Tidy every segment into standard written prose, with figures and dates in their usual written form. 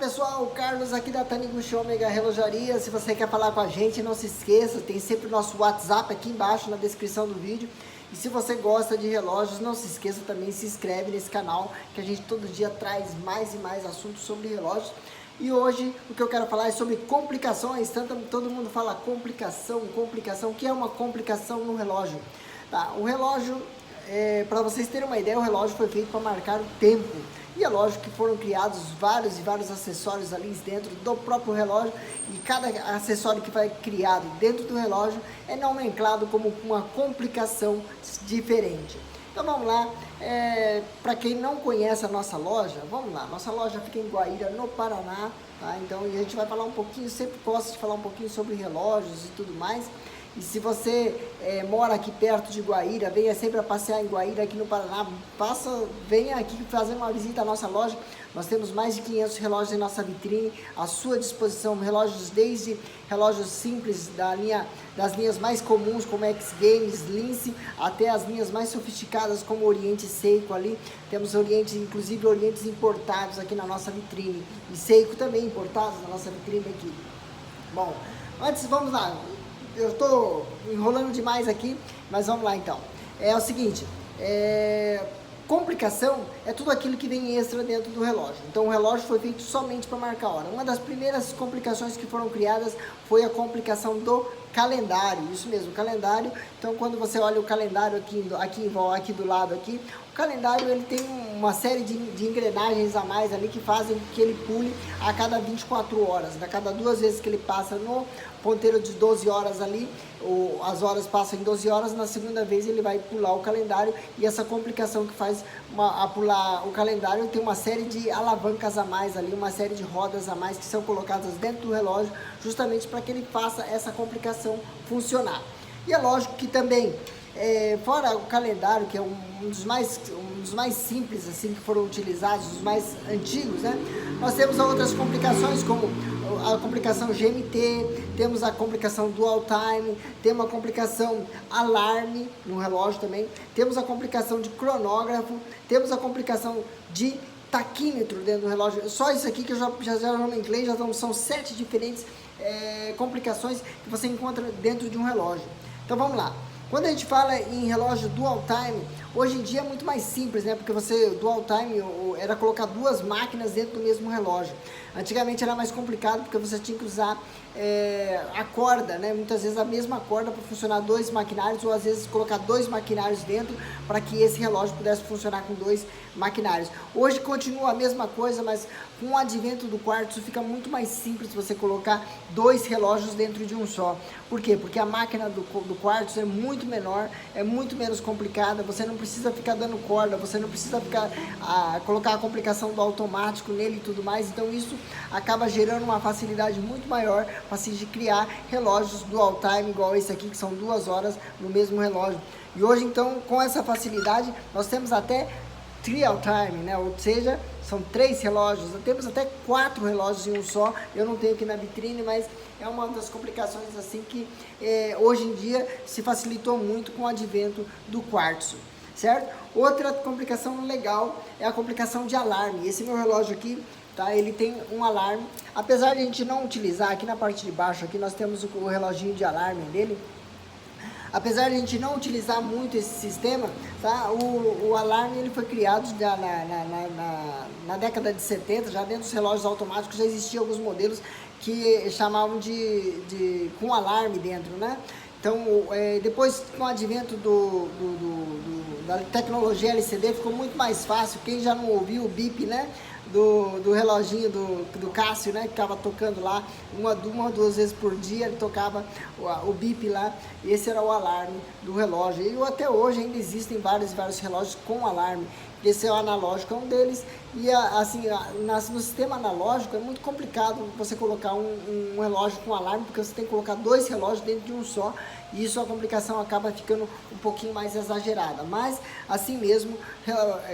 pessoal, Carlos aqui da Taniguchi Omega Relojaria. Se você quer falar com a gente, não se esqueça, tem sempre o nosso WhatsApp aqui embaixo na descrição do vídeo. E se você gosta de relógios, não se esqueça também, se inscreve nesse canal, que a gente todo dia traz mais e mais assuntos sobre relógios. E hoje o que eu quero falar é sobre complicações. Todo mundo fala complicação, o que é uma complicação no relógio? Tá? O relógio, para vocês terem uma ideia, o relógio foi feito para marcar o tempo. E é lógico que foram criados vários e vários acessórios ali dentro do próprio relógio, e cada acessório que vai criado dentro do relógio é nomenclado como uma complicação diferente. Então vamos lá, para quem não conhece a nossa loja, vamos lá, nossa loja fica em Guaíra, no Paraná, tá? Então a gente vai falar um pouquinho, sempre gosto de falar um pouquinho sobre relógios e tudo mais. E se você mora aqui perto de Guaíra, venha sempre a passear em Guaíra aqui no Paraná, venha aqui fazer uma visita à nossa loja. Nós temos mais de 500 relógios em nossa vitrine, à sua disposição, relógios desde relógios simples das linhas mais comuns como X Games, Lince, até as linhas mais sofisticadas como Oriente Seiko ali. Temos inclusive Orientes importados aqui na nossa vitrine, e Seiko também importados na nossa vitrine aqui. Bom, antes vamos lá. Eu estou enrolando demais aqui, mas vamos lá então. É o seguinte, complicação é tudo aquilo que vem extra dentro do relógio. Então o relógio foi feito somente para marcar a hora. Uma das primeiras complicações que foram criadas foi a complicação do calendário, isso mesmo, calendário. Então quando você olha o calendário aqui do lado aqui, o calendário ele tem uma série de engrenagens a mais ali que fazem que ele pule a cada 24 horas, a cada 2 vezes que ele passa no ponteiro de 12 horas ali, as horas passam em 12 horas, na segunda vez ele vai pular o calendário, e essa complicação que faz a pular o calendário tem uma série de alavancas a mais ali, uma série de rodas a mais que são colocadas dentro do relógio, justamente para que ele faça essa complicação funcionar. E é lógico que também, fora o calendário, que é um dos mais simples assim que foram utilizados, os mais antigos, né? Nós temos outras complicações como a complicação GMT, temos a complicação Dual Time, temos a complicação alarme no relógio também, temos a complicação de cronógrafo, temos a complicação de taquímetro dentro do relógio. Só isso aqui que eu já nomenclei, são 7 diferentes complicações que você encontra dentro de um relógio. Então vamos lá. Quando a gente fala em relógio Dual Time, hoje em dia é muito mais simples, né? Porque Dual Time era colocar 2 máquinas dentro do mesmo relógio. Antigamente era mais complicado porque você tinha que usar a corda, né? Muitas vezes a mesma corda para funcionar 2 maquinários, ou às vezes colocar 2 maquinários dentro para que esse relógio pudesse funcionar com 2 maquinários. Hoje continua a mesma coisa, mas com o advento do quartzo fica muito mais simples você colocar 2 relógios dentro de um só. Por quê? Porque a máquina do quartzo é muito menor, é muito menos complicada, você não precisa ficar dando corda, você não precisa colocar a complicação do automático nele e tudo mais. Então isso acaba gerando uma facilidade muito maior para se criar relógios Dual Time igual esse aqui, que são 2 horas no mesmo relógio. E hoje então, com essa facilidade, nós temos até Trial Time, né? Ou seja, são 3 relógios, temos até 4 relógios em um só. Eu não tenho aqui na vitrine, mas é uma das complicações assim que hoje em dia se facilitou muito com o advento do quartzo, certo? Outra complicação legal é a complicação de alarme. Esse meu relógio aqui, tá? Ele tem um alarme, apesar de a gente não utilizar, aqui na parte de baixo aqui nós temos o reloginho de alarme dele. Apesar de a gente não utilizar muito esse sistema, tá? O alarme ele foi criado já na década de 70, já dentro dos relógios automáticos já existiam alguns modelos que chamavam com alarme dentro, né? Então, depois com o advento da tecnologia LCD ficou muito mais fácil. Quem já não ouviu o bip, né? Do reloginho do Cássio, né, que ficava tocando lá uma ou 2 vezes por dia, ele tocava o bip lá. Esse era o alarme do relógio, e até hoje ainda existem vários relógios com alarme. Esse é o analógico, é um deles. E assim, no sistema analógico é muito complicado você colocar um relógio com alarme, porque você tem que colocar 2 relógios dentro de um só, e isso a complicação acaba ficando um pouquinho mais exagerada. Mas assim mesmo,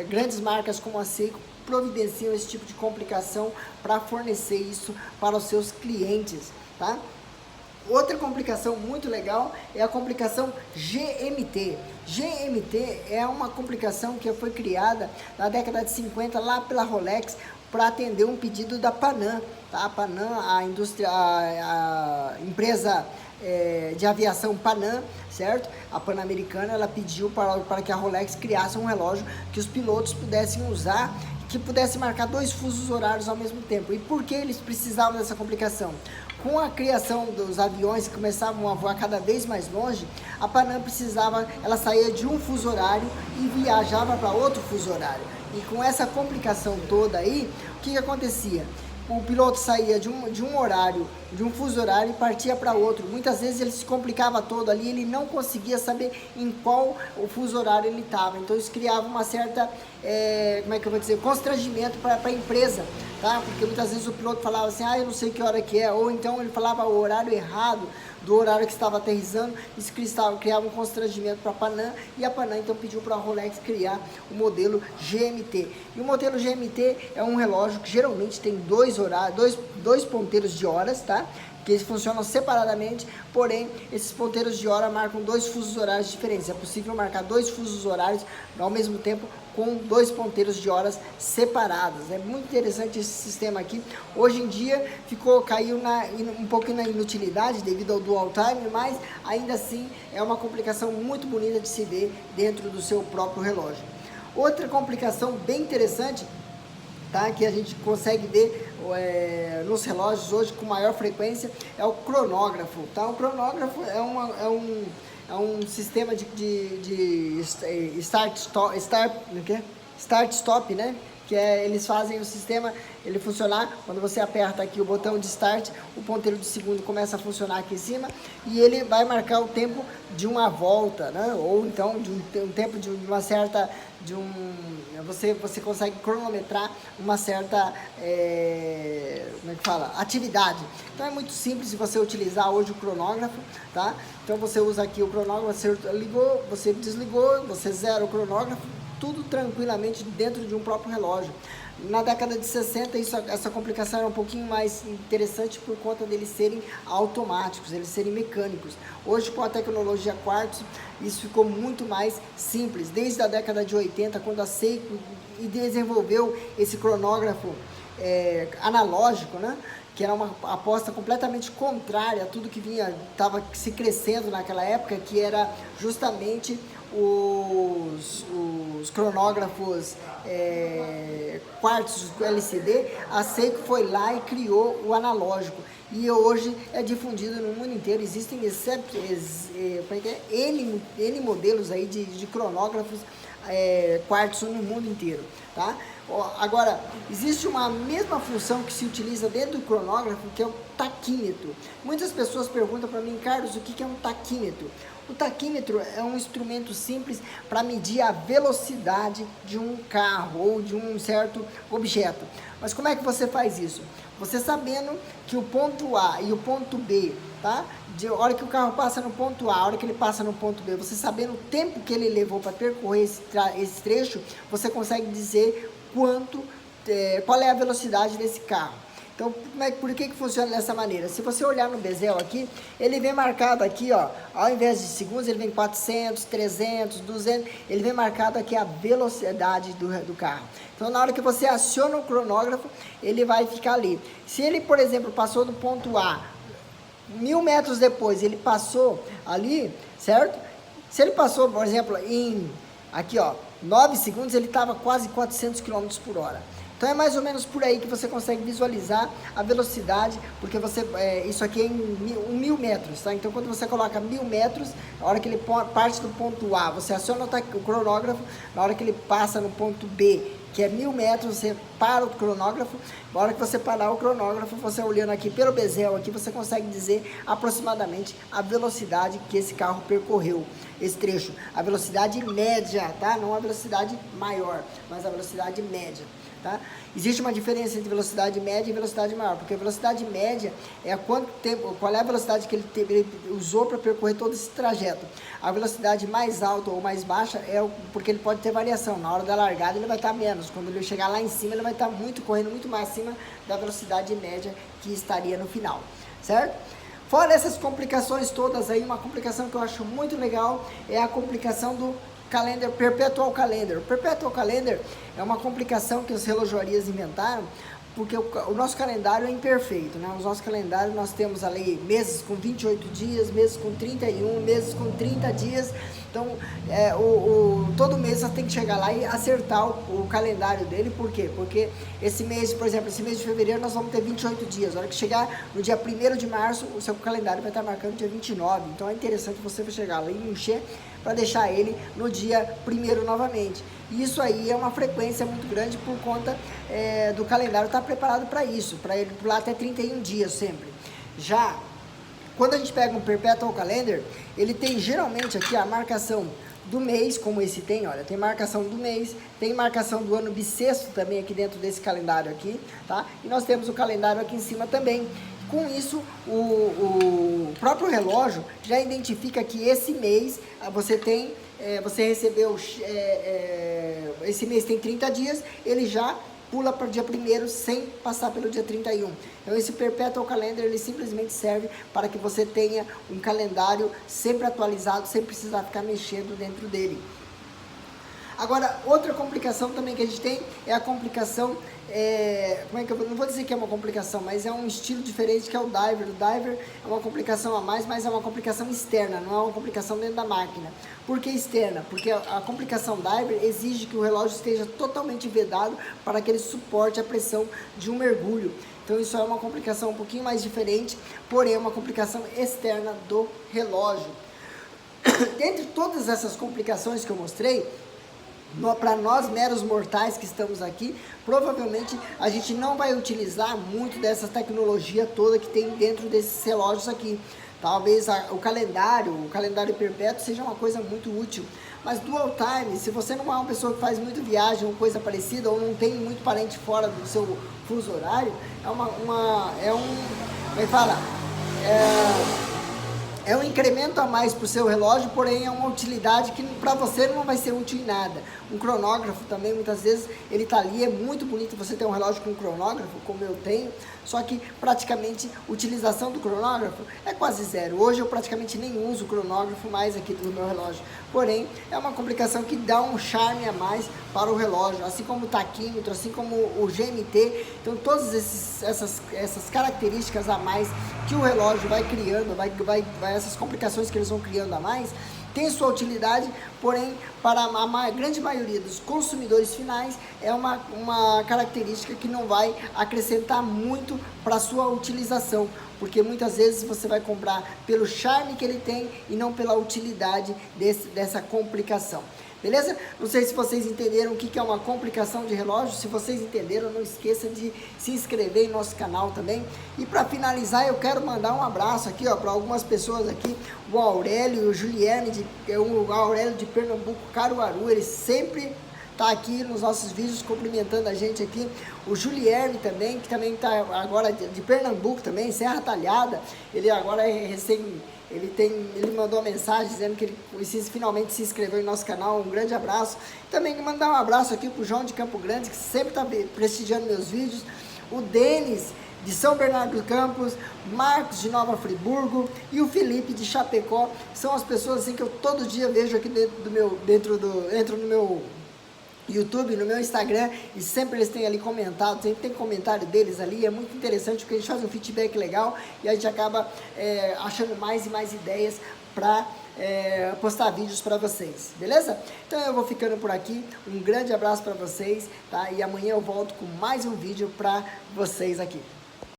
grandes marcas como a Seiko providenciam esse tipo de complicação para fornecer isso para os seus clientes, tá? Outra complicação muito legal é a complicação GMT. GMT é uma complicação que foi criada na década de 50 lá pela Rolex para atender um pedido da Panam, tá? A Panam, a empresa de aviação Panam, certo? A Pan-Americana, ela pediu para que a Rolex criasse um relógio que os pilotos pudessem usar, que pudesse marcar 2 fusos horários ao mesmo tempo. E por que eles precisavam dessa complicação? Com a criação dos aviões que começavam a voar cada vez mais longe, a Panam precisava, ela saía de um fuso horário e viajava para outro fuso horário. E com essa complicação toda aí, o que acontecia? O piloto saía de um horário, de um fuso horário e partia para outro. Muitas vezes ele se complicava todo ali, ele não conseguia saber em qual o fuso horário ele estava. Então isso criava uma certa, como é que eu vou dizer, constrangimento para a empresa, tá? Porque muitas vezes o piloto falava assim, eu não sei que hora que é, ou então ele falava o horário errado do horário que estava aterrissando. Isso criava um constrangimento para a Panam, e a Panam então pediu para a Rolex criar o modelo GMT. E o modelo GMT é um relógio que geralmente tem dois ponteiros de horas, tá? Que eles funcionam separadamente, porém esses ponteiros de hora marcam 2 fusos horários diferentes. É possível marcar 2 fusos horários ao mesmo tempo com 2 ponteiros de horas separados. É muito interessante esse sistema aqui. Hoje em dia caiu um pouco na inutilidade devido ao dual time, mas ainda assim é uma complicação muito bonita de se ver dentro do seu próprio relógio. Outra complicação bem interessante, tá, que a gente consegue ver nos relógios hoje com maior frequência, é o cronógrafo, tá? O cronógrafo é um sistema de start-stop, né? Que eles fazem o sistema ele funcionar, quando você aperta aqui o botão de start, o ponteiro de segundo começa a funcionar aqui em cima e ele vai marcar o tempo de uma volta, né? Ou então de um tempo de uma certa, você consegue cronometrar uma certa, como é que fala? Atividade. Então é muito simples de você utilizar hoje o cronógrafo, tá? Então você usa aqui o cronógrafo, você ligou, você desligou, você zera o cronógrafo, tudo tranquilamente dentro de um próprio relógio. Na década de 60, essa complicação era um pouquinho mais interessante por conta deles serem automáticos, eles serem mecânicos. Hoje, com a tecnologia quartzo, isso ficou muito mais simples. Desde a década de 80, quando a Seiko desenvolveu esse cronógrafo analógico, né? Que era uma aposta completamente contrária a tudo que estava se crescendo naquela época, que era justamente os cronógrafos quartzo LCD. A Seiko foi lá e criou o analógico e hoje é difundido no mundo inteiro. Existem N modelos aí de cronógrafos quartzo no mundo inteiro, tá? Agora, existe uma mesma função que se utiliza dentro do cronógrafo, que é o taquímetro. Muitas pessoas perguntam para mim, Carlos, o que é um taquímetro? O taquímetro é um instrumento simples para medir a velocidade de um carro ou de um certo objeto. Mas como é que você faz isso? Você sabendo que o ponto A e o ponto B, tá? A hora que o carro passa no ponto A, a hora que ele passa no ponto B, você sabendo o tempo que ele levou para percorrer esse trecho, você consegue dizer qual é a velocidade desse carro. Então, por que funciona dessa maneira? Se você olhar no bezel aqui, ele vem marcado aqui, ó, ao invés de segundos, ele vem 400, 300, 200, ele vem marcado aqui a velocidade do carro. Então, na hora que você aciona o cronógrafo, ele vai ficar ali. Se ele, por exemplo, passou do ponto A, 1000 metros depois, ele passou ali, certo? Se ele passou, por exemplo, aqui, ó, 9 segundos, ele estava quase 400 km por hora. Então é mais ou menos por aí que você consegue visualizar a velocidade, porque isso aqui é em 1000 metros, tá? Então quando você coloca 1000 metros, na hora que ele parte do ponto A, você aciona o cronógrafo, na hora que ele passa no ponto B, que é 1000 metros, você para o cronógrafo. Na hora que você parar o cronógrafo, você olhando aqui pelo bezel, aqui você consegue dizer aproximadamente a velocidade que esse carro percorreu, esse trecho. A velocidade média, tá? Não a velocidade maior, mas a velocidade média. Tá? Existe uma diferença entre velocidade média e velocidade maior, porque a velocidade média é qual é a velocidade que ele usou para percorrer todo esse trajeto. A velocidade mais alta ou mais baixa porque ele pode ter variação. Na hora da largada ele vai estar menos, quando ele chegar lá em cima ele vai estar correndo muito mais acima da velocidade média que estaria no final, certo? Fora essas complicações todas aí, uma complicação que eu acho muito legal é a complicação do Calendar, Perpetual Calendar. O Perpetual Calendar é uma complicação que as relojoarias inventaram, porque o nosso calendário é imperfeito, né? Os nossos calendários, nós temos ali meses com 28 dias, meses com 31, meses com 30 dias. Então, todo mês você tem que chegar lá e acertar o calendário dele. Por quê? Porque esse mês, por exemplo, esse mês de fevereiro nós vamos ter 28 dias. Na hora que chegar no dia 1º de março, o seu calendário vai estar marcando dia 29. Então, é interessante você chegar lá e encher para deixar ele no dia 1º novamente. E isso aí é uma frequência muito grande por conta do calendário estar preparado para isso, para ele pular até 31 dias sempre. Já quando a gente pega um Perpetual Calendar, ele tem geralmente aqui a marcação do mês, como esse tem, olha, tem marcação do mês, tem marcação do ano bissexto também aqui dentro desse calendário aqui, tá? E nós temos o calendário aqui em cima também. Com isso, o próprio relógio já identifica que esse mês você recebeu, esse mês tem 30 dias, ele já pula para o dia 1º sem passar pelo dia 31. Então esse Perpetual Calendar, ele simplesmente serve para que você tenha um calendário sempre atualizado, sem precisar ficar mexendo dentro dele. Agora, outra complicação também que a gente tem é a complicação, não vou dizer que é uma complicação, mas é um estilo diferente que é o Diver. O Diver é uma complicação a mais, mas é uma complicação externa, não é uma complicação dentro da máquina. Por que externa? Porque a complicação Diver exige que o relógio esteja totalmente vedado para que ele suporte a pressão de um mergulho. Então isso é uma complicação um pouquinho mais diferente, porém é uma complicação externa do relógio. Dentre todas essas complicações que eu mostrei, para nós meros mortais que estamos aqui, provavelmente a gente não vai utilizar muito dessa tecnologia toda que tem dentro desses relógios aqui. Talvez o calendário perpétuo seja uma coisa muito útil, mas dual time, se você não é uma pessoa que faz muito viagem ou coisa parecida, ou não tem muito parente fora do seu fuso horário, é um incremento a mais para o seu relógio, porém é uma utilidade que para você não vai ser útil em nada. Um cronógrafo também, muitas vezes, ele está ali, é muito bonito você ter um relógio com cronógrafo, como eu tenho, só que praticamente a utilização do cronógrafo é quase zero. Hoje eu praticamente nem uso o cronógrafo mais aqui do meu relógio, porém é uma complicação que dá um charme a mais para o relógio, assim como o taquímetro, assim como o GMT. Então todas essas características a mais que o relógio vai criando, essas complicações que eles vão criando a mais, tem sua utilidade, porém para a grande maioria dos consumidores finais é uma característica que não vai acrescentar muito para a sua utilização, porque muitas vezes você vai comprar pelo charme que ele tem e não pela utilidade dessa complicação. Beleza? Não sei se vocês entenderam o que é uma complicação de relógio. Se vocês entenderam, não esqueça de se inscrever em nosso canal também. E para finalizar, eu quero mandar um abraço aqui para algumas pessoas aqui, o Aurélio e o Juliane, o Aurélio de Pernambuco, Caruaru, ele sempre tá aqui nos nossos vídeos cumprimentando a gente aqui. O Juliane também, que também tá agora de Pernambuco também, Serra Talhada, ele agora é recém... Ele mandou uma mensagem dizendo que ele finalmente se inscreveu em nosso canal. Um grande abraço. Também mandar um abraço aqui pro João de Campo Grande, que sempre está prestigiando meus vídeos. O Denis de São Bernardo do Campos, Marcos de Nova Friburgo e o Felipe de Chapecó. São as pessoas assim que eu todo dia vejo aqui entro no meu YouTube, no meu Instagram, e sempre eles têm ali comentado, sempre tem comentário deles ali, é muito interessante porque a gente faz um feedback legal e a gente acaba achando mais e mais ideias para postar vídeos para vocês, beleza? Então eu vou ficando por aqui, um grande abraço para vocês, tá? E amanhã eu volto com mais um vídeo para vocês aqui.